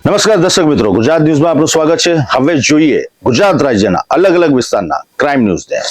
નમસ્કાર દર્શક મિત્રો, ગુજરાત ન્યૂઝમાં આપનું સ્વાગત છે. હવે જોઈએ ગુજરાત રાજ્યના અલગ અલગ વિસ્તારના ક્રાઇમ ન્યૂઝને.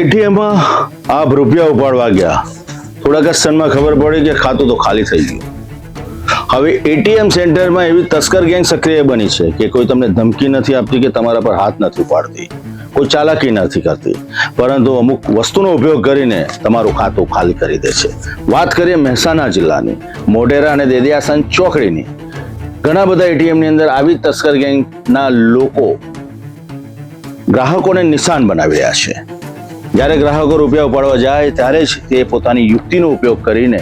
એટીએમમાં આપ રૂપિયા ઉપાડવા ગયા, થોડાક જ ક્ષણમાં ખબર પડી કે ખાતું તો ખાલી થઈ ગયું. હવે એટીએમ સેન્ટરમાં એવી તસ્કર ગેંગ સક્રિય બની છે કે કોઈ તમને ધમકી નથી આપતી કે તમારા પર હાથ નથી ઉપાડતી, કોઈ ચાલાકી નથી કરતી, પરંતુ અમુક વસ્તુનો ઉપયોગ કરીને તમારું ખાતું ખાલી કરી દે છે. વાત કરીએ મહેસાણા જિલ્લાની મોઢેરા અને દેદિયાસન ચોકડીની. ઘણા બધા એટીએમની અંદર આવી તસ્કર ગેંગના લોકો ગ્રાહકોને નિશાન બનાવી રહ્યા છે. જ્યારે ગ્રાહકો રૂપિયા ઉપાડવા જાય ત્યારે જ તે પોતાની યુક્તિનો ઉપયોગ કરીને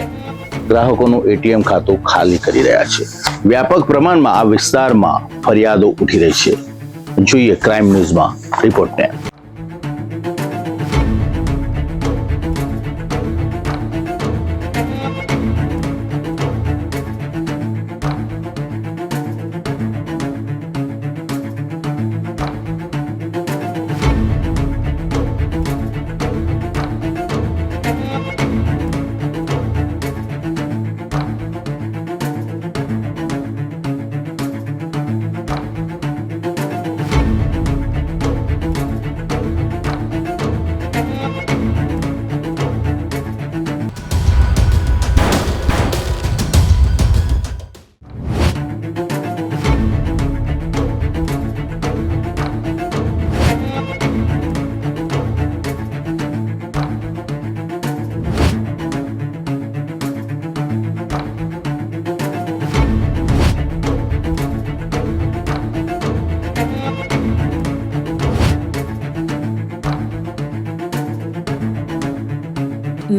ગ્રાહકોનું એટીએમ ખાતું ખાલી કરી રહ્યા છે. વ્યાપક પ્રમાણમાં આ વિસ્તારમાં ફરિયાદો ઉઠી રહી છે. જોઈએ ક્રાઇમ ન્યૂઝમાં રિપોર્ટને.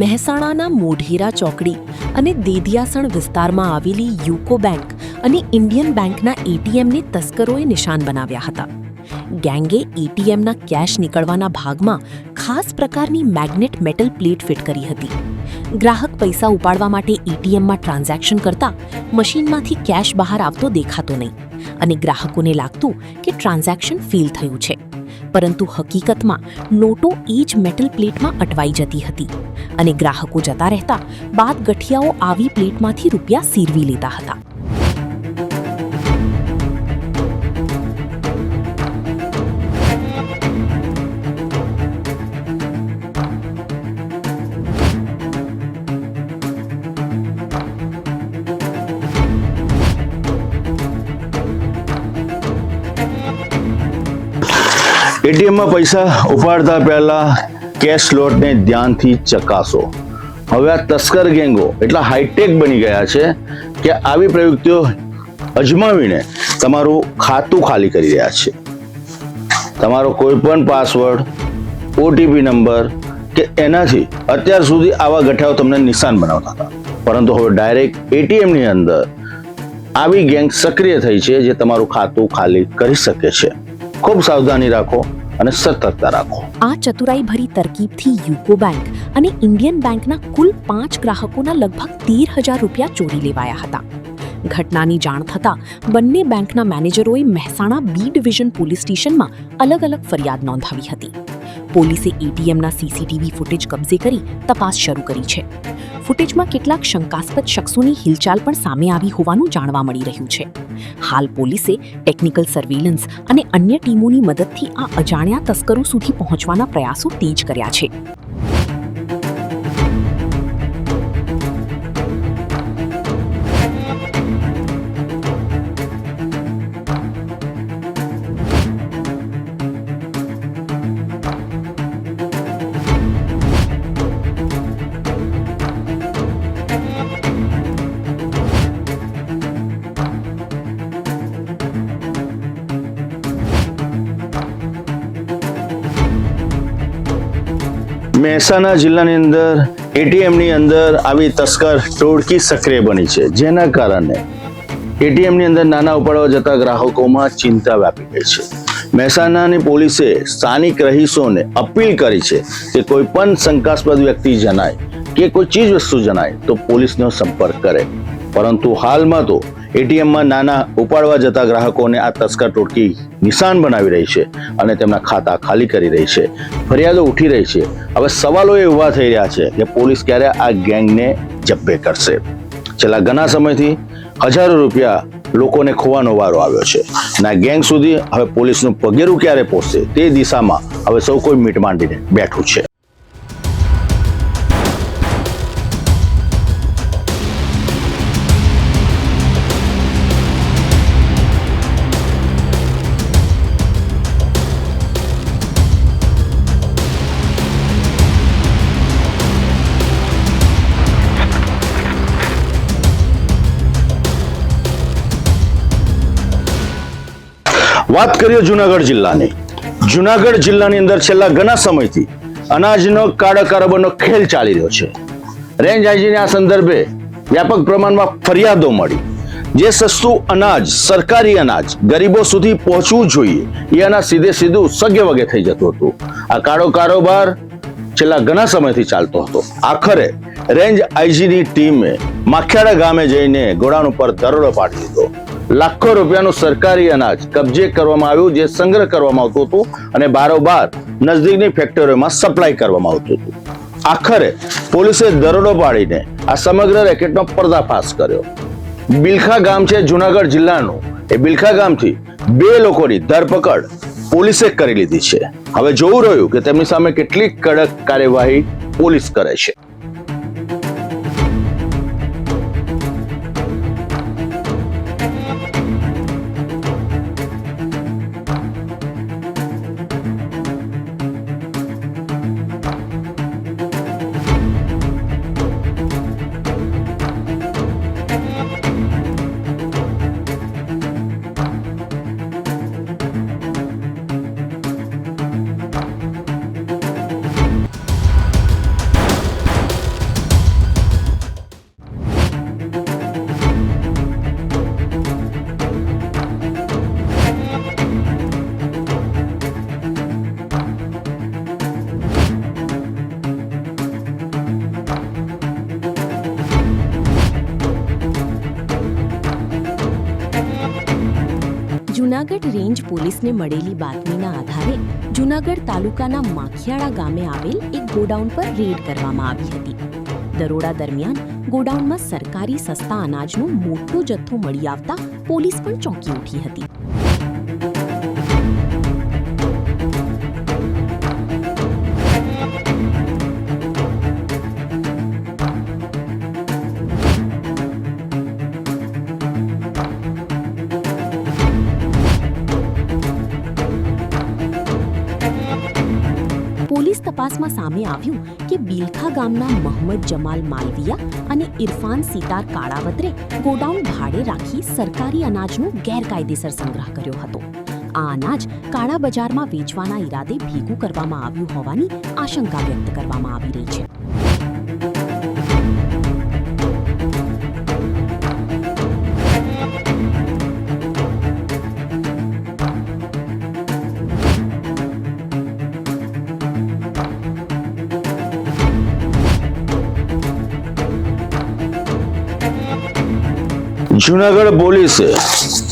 મહેસાણાના મોઢેરા ચોકડી અને દેદિયાસણ વિસ્તારમાં આવેલી યુકો બેંક અને ઇન્ડિયન બેંકના એટીએમને તસ્કરોએ નિશાન બનાવ્યા હતા. ગેંગે એટીએમના કેશ નીકળવાના ભાગમાં ખાસ પ્રકારની મેગ્નેટ મેટલ પ્લેટ ફિટ કરી હતી. ગ્રાહક પૈસા ઉપાડવા માટે એટીએમમાં ટ્રાન્ઝેક્શન કરતા મશીનમાંથી કેશ બહાર આવતો દેખાતો નહીં અને ગ્રાહકોને લાગતું કે ટ્રાન્ઝેક્શન ફેલ થયું છે, પરંતુ હકીકતમાં નોટો એ જ મેટલ પ્લેટમાં અટવાઈ જતી હતી અને ગ્રાહકો જતા રહેતા બાદ ગઠિયાઓ આવી પ્લેટમાંથી રૂપિયા સીરવી લેતા હતા. એટીએમમાં પૈસા ઉપાડતા પહેલા કેશ સ્લોટને ધ્યાનથી ચકાસો. હવે આ તસ્કર ગેંગો એટલા હાઈટેક બની ગયા છે કે આવી પ્રવૃત્તિઓ અજમાવીને તમારું ખાતું ખાલી કરી રહ્યા છે. તમારો કોઈ પણ પાસવર્ડ, ઓટીપી નંબર કે એનાથી અત્યાર સુધી આવા ગઠાઓ તમને નિશાન બનાવતા હતા, પરંતુ હવે ડાયરેક્ટ એટીએમની અંદર આવી ગેંગ સક્રિય થઈ છે જે તમારું ખાતું ખાલી કરી શકે છે. ખૂબ સાવધાની રાખો અને સતર્કતા રાખો. આ ચતુરાઈભરી તરકીબથી યુકો બેંક અને ઇન્ડિયન બેંકના કુલ 5 ગ્રાહકોના લગભગ 13,000 રૂપિયા ચોરી લેવાયા હતા. ઘટનાની જાણ થતાં બંને બેંકના મેનેજરોએ મહેસાણા બી ડિવિઝન પોલીસ સ્ટેશનમાં અલગ અલગ ફરિયાદ નોંધાવી હતી. પોલીસે એટીએમના સીસીટીવી ફૂટેજ કબજે કરી તપાસ શરૂ કરી છે. ફૂટેજમાં કેટલાક શંકાસ્પદ શખ્સોની હિલચાલ પણ સામે આવી હોવાનું જાણવા મળી રહ્યું છે. હાલ પોલીસે ટેકનિકલ સર્વેલન્સ અને અન્ય ટીમોની મદદથી આ અજાણ્યા તસ્કરો સુધી પહોંચવાના પ્રયાસો તેજ કર્યા છે. મહેસાણા જિલ્લાની અંદર એટીએમની અંદર આવી તસ્કર ટોળકી સક્રિય બની છે, જેના કારણે એટીએમની અંદર નાના ઉપાડવા જતા ગ્રાહકોમાં ચિંતા વ્યાપી ગઈ છે. મહેસાણાની પોલીસે સ્થાનિક રહીશોને અપીલ કરી છે કે કોઈ પણ શંકાસ્પદ વ્યક્તિ જણાય કે કોઈ ચીજ વસ્તુ જણાય તો પોલીસનો સંપર્ક કરે. પરંતુ હાલમાં તો એટીએમમાં નાના ઉપાડવા જતા ગ્રાહકોને આ તસ્કર ટોળકી નિશાન બનાવી રહી છે અને તેમના ખાતા ખાલી કરી રહી છે. ફરિયાદો ઉઠી રહી છે. હવે સવાલો એ ઉભા થઈ રહ્યા છે કે પોલીસ ક્યારે આ ગેંગને જબ્બે કરશે. છેલ્લા ઘણા સમયથી હજારો રૂપિયા લોકોને ખોવાનો વારો આવ્યો છે અને આ ગેંગ સુધી હવે પોલીસનું પગેરું ક્યારે પહોંચશે તે દિશામાં હવે સૌ કોઈ મીટ માંડીને બેઠું છે. વાત કરીએ જુનાગઢ જિલ્લાની. જુનાગઢ જિલ્લાની અંદર છેલ્લા ઘણા સમયથી અનાજનો કાળા કારોબારનો ખેલ ચાલી રહ્યો છે. રેન્જ આઈજીને આ સંદર્ભે વ્યાપક પ્રમાણમાં ફરિયાદો મળી. જે સસ્તું અનાજ, સરકારી અનાજ ગરીબો સુધી પહોંચવું જોઈએ એ અનાજ સીધું સગે વગે થઈ જતું હતું. આ કાળો કારોબાર છેલ્લા ઘણા સમયથી ચાલતો હતો. આખરે રેન્જ આઈજીની ટીમે માખિયાડા ગામે જઈને ગોડાઉન ઉપર દરોડો પાડી દીધો. લાખો રૂપિયાનું સરકારી અનાજ કબજે કરવામાં આવ્યું, જે સંગ્રહ કરવામાં આવતું હતું અને બારોબાર નજદીકની ફેક્ટરીઓમાં સપ્લાય કરવામાં આવતું હતું. આખરે પોલીસે દરોડો પાડીને આ સમગ્ર રેકેટનો પર્દાફાશ કર્યો. બિલખા ગામ છે જુનાગઢ જિલ્લાનું. એ બિલખા ગામથી 2 લોકોની ધરપકડ પોલીસે કરી લીધી છે. હવે જોવું રહ્યું કે તેમની સામે કેટલી કડક કાર્યવાહી પોલીસ કરે છે. જૂનાગઢ રેન્જ પોલીસને મળેલી બાતમીના આધારે જૂનાગઢ તાલુકાના માખિયાડા ગામે આવેલ એક ગોડાઉન પર રેડ કરવામાં આવી હતી. દરોડા દરમિયાન ગોડાઉનમાં સરકારી સસ્તા અનાજનો મોટો જથ્થો મળી આવતા પોલીસ પણ ચોંકી ઉઠી હતી. પોલીસ તપાસમાં સામે આવ્યું કે બિલખા ગામના મહંમદ જમાલ માલવિયા અને ઇરફાન સિતાર કાળાવત્રે ગોડાઉન ભાડે રાખી સરકારી અનાજનો ગેરકાયદેસર સંગ્રહ કર્યો હતો. આ અનાજ કાળા બજારમાં વેચવાના ઈરાદે ભેગું કરવામાં આવ્યું હોવાની આશંકા વ્યક્ત કરવામાં આવી રહી છે. જુનાગઢ પોલીસે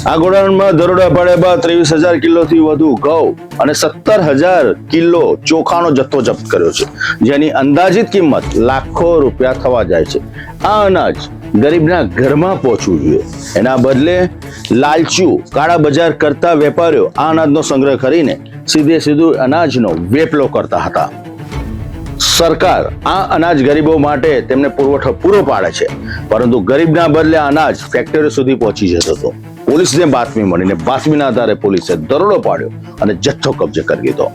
આ ગોડાઉનમાં દરોડા પાડ્યા બાદ 23,000 કિલોથી વધુ ઘઉં અને 17,000 કિલો ચોખાનો જથ્થો જપ્ત કર્યો છે, જેની અંદાજિત કિંમત લાખો રૂપિયા થવા જાય છે. આ અનાજ ગરીબના ઘરમાં પહોંચવું જોઈએ, એના બદલે લાલચુ કાળા બજાર કરતા વેપારીઓ આ અનાજનો સંગ્રહ કરીને સીધું અનાજનો વેપલો કરતા હતા. સરકાર આ અનાજ ગરીબો માટે તેમને પુરવઠો પૂરો પાડે છે, પરંતુ ગરીબના બદલે અનાજ ફેક્ટરી સુધી પહોંચી જતો હતો. પોલીસને બાતમી મળીને બાતમીના આધારે પોલીસે દરોડો પાડ્યો અને જથ્થો કબજે કરી લીધો.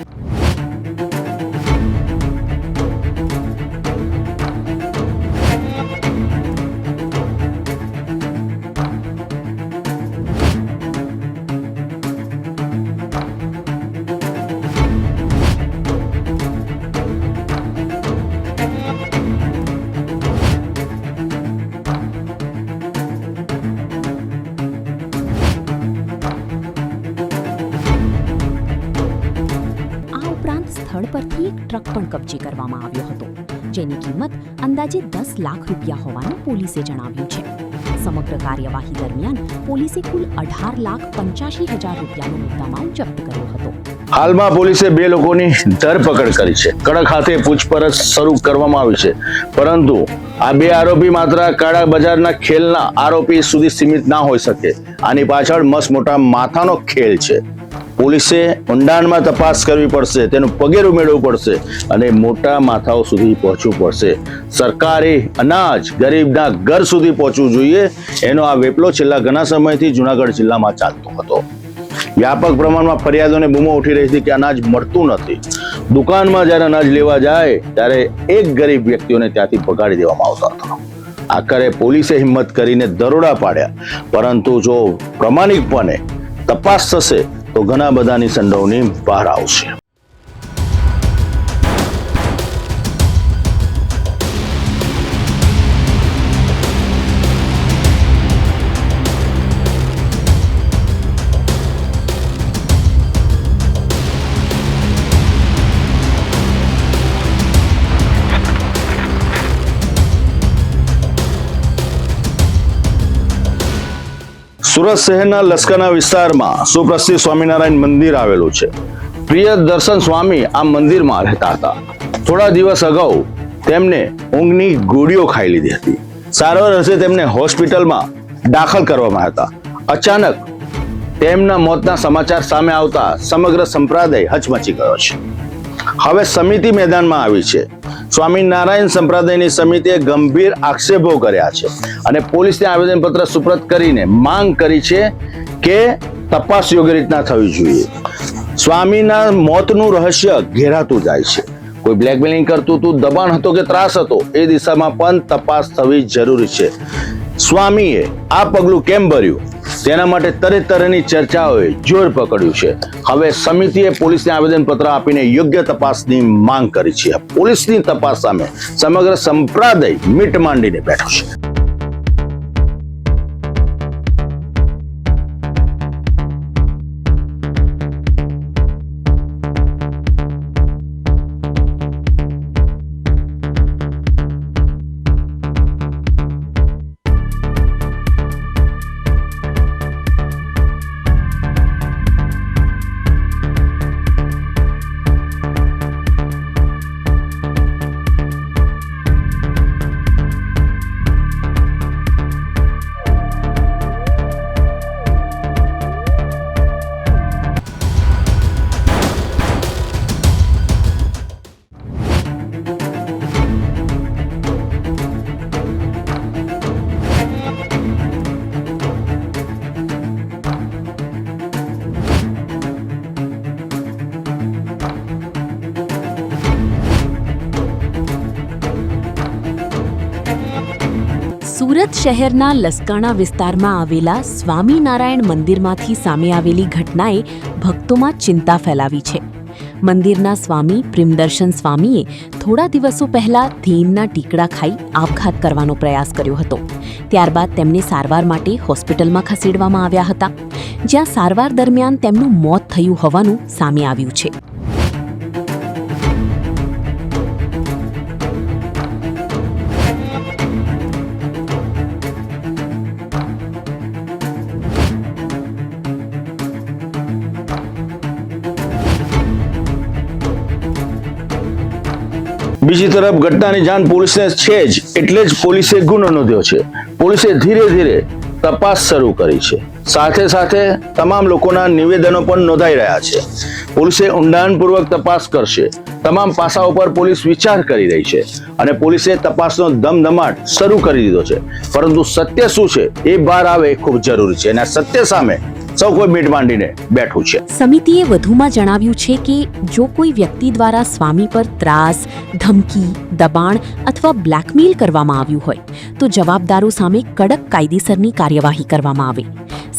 સ્થળ પરથી એક ટ્રક પણ કબજે કરવામાં આવ્યો હતો, જેની કિંમત અંદાજે 10 લાખ રૂપિયા હોવાનું પોલીસે જણાવ્યું છે. સમગ્ર કાર્યવાહી દરમિયાન પોલીસે કુલ 18,85,000 રૂપિયાનો મુદ્દામાલ જપ્ત કર્યો હતો. હાલમાં પોલીસે 2 લોકોની ધરપકડ કરી છે. કડક હાથે પૂછપરછ શરૂ કરવામાં આવી છે, પરંતુ આ 2 આરોપી માત્ર કાળા બજારના ખેલના આરોપી સુધી સીમિત ના હોઈ શકે. આની પાછળ મસ્ત મોટા માથાનો ખેલ છે. પોલીસે ઊંડાણમાં તપાસ કરવી પડશે, તેનું પગેરું મેળવવું પડશે અને મોટા માથાઓ સુધી પહોંચવું પડશે. સરકારે અનાજ ગરીબના ઘર સુધી પહોંચવું જોઈએ. એનો આ વેપલો છેલ્લા ઘણા સમયથી જુનાગઢ જિલ્લામાં ચાલતો હતો. વ્યાપક પ્રમાણમાં ફરિયાદોને બૂમો ઉઠી રહી હતી કે અનાજ મળતું નથી. દુકાનમાં જ્યારે અનાજ લેવા જાય ત્યારે એક ગરીબ વ્યક્તિઓને ત્યાંથી ભગાડી દેવામાં આવતો હતો. આખરે પોલીસે હિંમત કરીને દરોડા પાડ્યા, પરંતુ જો પ્રમાણિકપણે તપાસ થશે તો ઘણા બધાની સંડોવણી બહાર આવશે. સુરત શહેરના લશ્કરના વિસ્તારમાં સુપ્રસિદ્ધ સ્વામિનારાયણ મંદિર આવેલું છે. પ્રિય દર્શન સ્વામી આ મંદિરમાં રહેતા હતા. થોડા દિવસ અગાઉ તેમને ઊંઘની ગોળીઓ ખાઈ લીધી હતી. સારવાર અર્થે તેમને હોસ્પિટલમાં દાખલ કરવામાં હતા. અચાનક તેમના મોતના સમાચાર સામે આવતા સમગ્ર સંપ્રદાય હચમચી ગયો છે. હવે સમિતિ મેદાનમાં આવી છે. સ્વામિનારાયણ સંપ્રદાયની સમિતિએ ગંભીર આક્ષેપો કર્યા છે અને પોલીસને આવેદનપત્ર સુપ્રત કરીને માંગ કરી છે કે તપાસ યોગ્ય રીતના થવી જોઈએ. સ્વામીના મોતનું રહસ્ય ઘેરાતું જાય છે. કોઈ બ્લેકમેલિંગ કરતું હતું, દબાણ હતો કે ત્રાસ હતો, એ દિશામાં પણ તપાસ થવી જરૂરી છે. સ્વામીએ આ પગલું કેમ ભર્યું તેના માટે તરતરની ચર્ચાઓએ જોર પકડ્યું છે. હવે સમિતિએ પોલીસને આવેદનપત્ર આપીને યોગ્ય તપાસની માંગ કરી છે. પોલીસની તપાસ સામે સમગ્ર સંપ્રદાય મીટ માંડીને બેઠો છે. સુરત શહેરના લસકાણા વિસ્તારમાં આવેલા સ્વામિનારાયણ મંદિરમાંથી સામે આવેલી ઘટનાએ ભક્તોમાં ચિંતા ફેલાવી છે. મંદિરના સ્વામી પ્રેમદર્શન સ્વામીએ થોડા દિવસો પહેલા ધીનના ટીકડા ખાઈ આપઘાત કરવાનો પ્રયાસ કર્યો હતો. ત્યારબાદ તેમને સારવાર માટે હોસ્પિટલમાં ખસેડવામાં આવ્યા હતા, જ્યાં સારવાર દરમિયાન તેમનું મોત થયું હોવાનું સામે આવ્યું છે. બીજી તરફ ઘટનાની જાણ પોલીસને છે જ, એટલે જ પોલીસે ગુનો નોંધ્યો છે. પોલીસે ધીરે ધીરે તપાસ શરૂ કરી છે. સાથે સાથે તમામ લોકોના નિવેદનો પણ નોંધાઈ રહ્યા છે. પોલીસે ઊંડાણપૂર્વક તપાસ કરશે. તમામ પાસાઓ પર પોલીસ વિચાર કરી રહી છે અને પોલીસે તપાસનો ધમધમાટ શરૂ કરી દીધો છે. પરંતુ સત્ય શું છે એ બહાર આવે ખૂબ જરૂરી છે અને આ સત્ય સામે સૌ કોઈ મીટ માંડીને બેઠું છે. સમિતિએ વધુમાં જણાવ્યું છે કે જો કોઈ વ્યક્તિ દ્વારા સ્વામી પર ત્રાસ, ધમકી, દબાણ અથવા બ્લેકમેલ કરવામાં આવ્યું હોય તો જવાબદારો સામે કડક કાયદેસરની કાર્યવાહી કરવામાં આવે.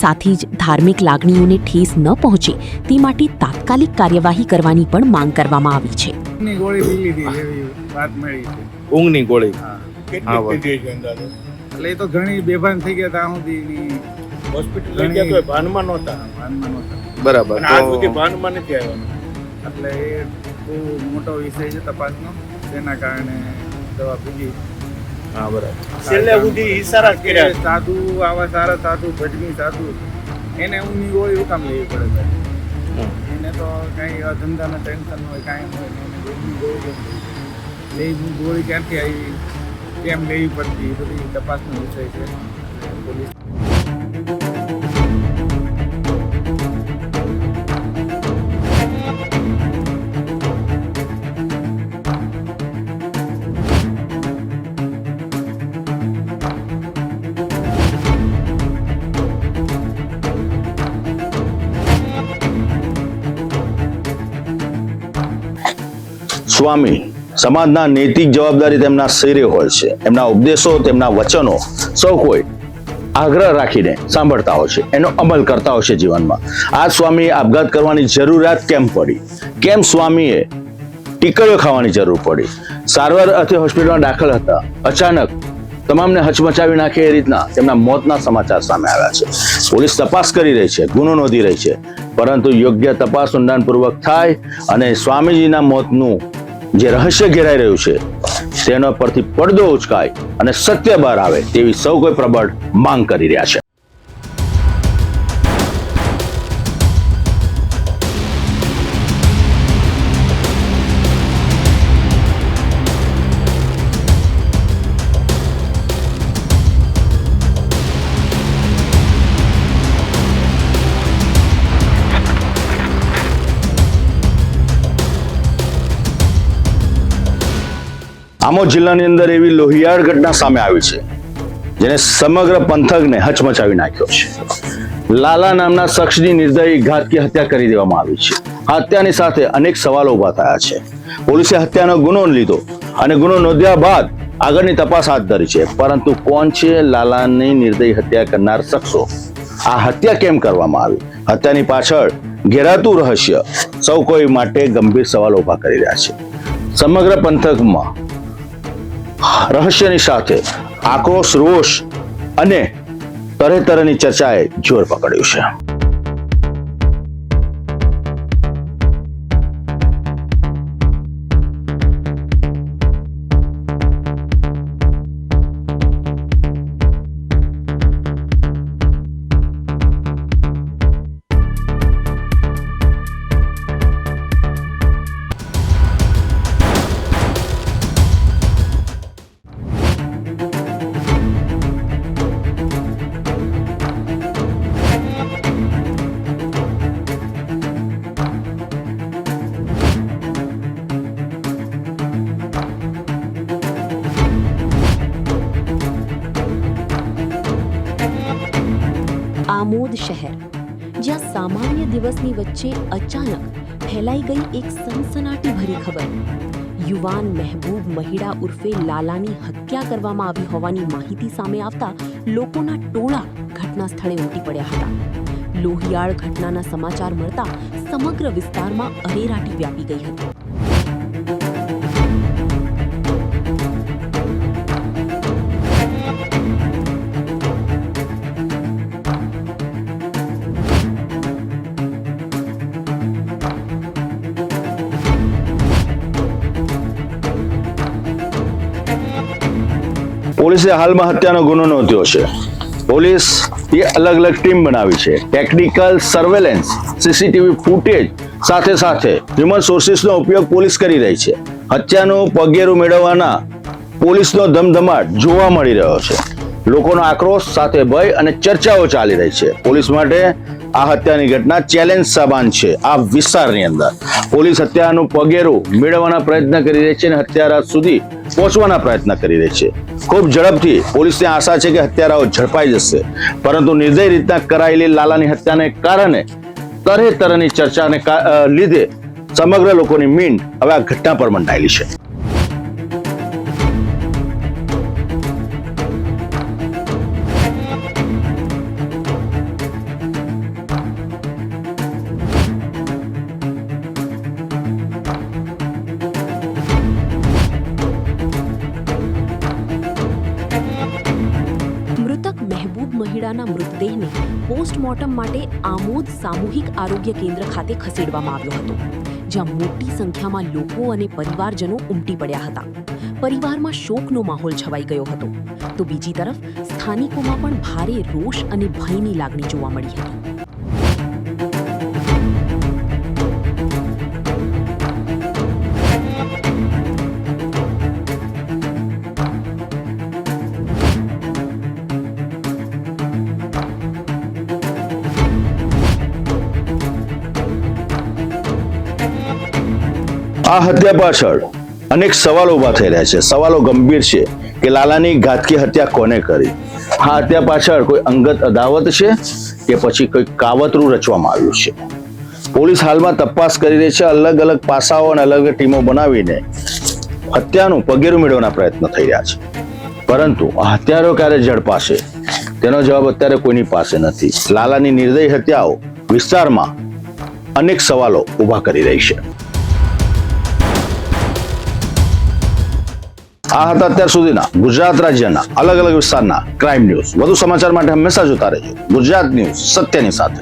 સાથે જ ધાર્મિક લાગણીઓને ઠેસ ન પહોંચે તે માટે તાત્કાલિક કાર્યવાહી કરવાની પણ માંગ કરવામાં આવી છે. ઊંઘની ગોળી પી લીધી એવી વાત મળી છે. ઊંઘની ગોળી કેટલી પીધી છે અંદાજે? એટલે એ તો ઘણી બેભાન થઈ ગયા ત્યાં સુધીની હોસ્પિટલ લઈ ગયા તો ભાનમાં નહોતા. ભાનમાં નહોતા. બરાબર. અને આજ સુધી ભાનમાં નથી આવ્યા. એટલે એ બહુ મોટો વિષય છે તપાસનો, તેના કારણે દવા પીધી. હા બરાબર. છેલ્લે સુધી ઈશારા જ કર્યા. સાધુ આવા સારા સાધુ ભજની સાધુ એને ઊંઘની ગોળી ઉકામ લેવી પડે ભાઈ. એને તો કાંઈ ધંધાના ટેન્શન હોય કાંઈ હોય ને એને ઊંઘની ગોળી લેવી, ગોળી ક્યાંથી આવી, કેમ લેવી પડતી, એ બધી તપાસનો વિષય છે. પોલીસ સ્વામી સમાજના નૈતિક જવાબદારી તેમના શિરે હોય છે. એમના ઉપદેશો, તેમના વચનો સૌ કોઈ આગ્રહ રાખીને સાંભળતા હોય છે, એનો અમલ કરતા હોય છે જીવનમાં. આ સ્વામીએ આપઘાત કરવાની જરૂરિયાત કેમ પડી? કેમ સ્વામીએ ટીકડીઓ ખાવાની જરૂર પડી? સારવાર અર્થે હોસ્પિટલમાં દાખલ હતા, અચાનક તમામને હચમચાવી નાખે એ રીતના તેમના મોતના સમાચાર સામે આવ્યા છે. પોલીસ તપાસ કરી રહી છે, ગુનો નોંધી રહી છે, પરંતુ યોગ્ય તપાસ ઊંડાણપૂર્વક થાય અને સ્વામીજીના મોતનું જે રહસ્ય ઘેરાઈ રહ્યું છે તેનો પરથી પડદો ઉચકાય અને સત્ય બહાર આવે તેવી સૌ કોઈ પ્રબળ માંગ કરી રહ્યા છે. આમોદ જિલ્લાની અંદર એવી લોહિયાળ ઘટના સામે આવી છે જેને સમગ્ર પંથકને હચમચાવી નાખ્યો છે. લાલા નામના શખ્સની નિર્દયી ઘાતકી હત્યા કરી દેવામાં આવી છે. આ હત્યાની સાથે અનેક સવાલો ઉભા થયા છે. પોલીસે હત્યાનો ગુનો લીધો અને ગુનો નોંધ્યા બાદ આગળની તપાસ હાથ ધરી છે, પરંતુ કોણ છે લાલાની નિર્દયી હત્યા કરનાર શખ્સો? આ હત્યા કેમ કરવામાં આવી? હત્યાની પાછળ ઘેરાતું રહસ્ય સૌ કોઈ માટે ગંભીર સવાલો ઉભા કરી રહ્યા છે. સમગ્ર પંથકમાં રહસ્યની સાથે આક્રોશ, રોષ અને તરહની ચર્ચાએ જોર પકડ્યું છે. આમોદ શહેર, જ્યાં સામાન્ય દિવસની વચ્ચે અચાનક ફેલાઈ ગઈ એક સનસનાટી ભરી ખબર. યુવાન મહેબૂબ મહિડા ઉર્ફે લાલાની હત્યા કરવામાં આવી હોવાની માહિતી સામે આવતા લોકોના ટોળા ઘટના સ્થળે ઉમટી પડ્યા હતા. લોહિયાળ ઘટનાના સમાચાર મળતા સમગ્ર વિસ્તારમાં અરેરાટી વ્યાપી ગઈ હતી. પોલીસે હાલમાં હત્યાનો ગુનો નોંધ્યો છે. પોલીસ એ અલગ અલગ ટીમ બનાવી છે. ટેકનિકલ સર્વેલન્સ, સીસીટીવી ફૂટેજ સાથે સાથે હ્યુમન સોર્સિસનો ઉપયોગ પોલીસ કરી રહી છે. હત્યાનું પગેરું મેળવવાના પોલીસનો ધમધમાટ જોવા મળી રહ્યો છે. લોકોનો આક્રોશ સાથે ભય અને ચર્ચાઓ ચાલી રહી છે. પોલીસ માટે આ હત્યાની ઘટના ચેલેન્જ સામાન છે. આ વિસ્તારની અંદર પોલીસ હત્યાનું પગેરું મેળવવાના પ્રયત્ન કરી રહી છે અને હત્યારા સુધી પહોંચવાના પ્રયત્ન કરી રહી છે. ખૂબ ઝડપથી પોલીસને આશા છે કે હત્યારાઓ ઝડપાઈ જશે, પરંતુ નિર્દય રીતના કરાયેલી લાલાની હત્યાને કારણે તરહની ચર્ચાને લીધે સમગ્ર લોકોની મીંડ હવે આ ઘટના પર મંડાયેલી છે. મૃતક મહેબૂબ મહિડાના મૃતદેહને પોસ્ટમોર્ટમ માટે આમોદ સામૂહિક આરોગ્ય કેન્દ્ર ખાતે ખસેડવામાં આવ્યો હતો, જ્યાં મોટી સંખ્યામાં લોકો અને પરિવારજનો ઉમટી પડ્યા હતા. પરિવારમાં શોકનો માહોલ છવાઈ ગયો હતો, તો બીજી તરફ સ્થાનિકોમાં પણ ભારે રોષ અને ભયની લાગણી જોવા મળી હતી. આ હત્યા પાછળ અનેક સવાલો ઉભા થઈ રહ્યા છે. સવાલો ગંભીર છે કે લાલાની ઘાતકી હત્યા કોને કરી? આ હત્યા પાછળ કોઈ અંગત અદાવત છે કે પછી કોઈ કાવતરું રચવામાં આવ્યું છે? પોલીસ હાલમાં તપાસ કરી રહી છે. અલગ અલગ પાસાઓ અને અલગ અલગ ટીમો બનાવીને હત્યાનું પગેરું મેળવવાના પ્રયત્ન થઈ રહ્યા છે. પરંતુ આ હત્યારો ક્યારે ઝડપાશે તેનો જવાબ અત્યારે કોઈની પાસે નથી. લાલાની નિર્દય હત્યાઓ વિસ્તારમાં અનેક સવાલો ઉભા કરી રહી છે. આ હતા અત્યાર સુધીના ગુજરાત રાજ્યના અલગ અલગ વિસ્તારના ક્રાઇમ ન્યૂઝ. વધુ સમાચાર માટે હંમેશા જોતા રહેજો ગુજરાત ન્યૂઝ, સત્યની સાથે.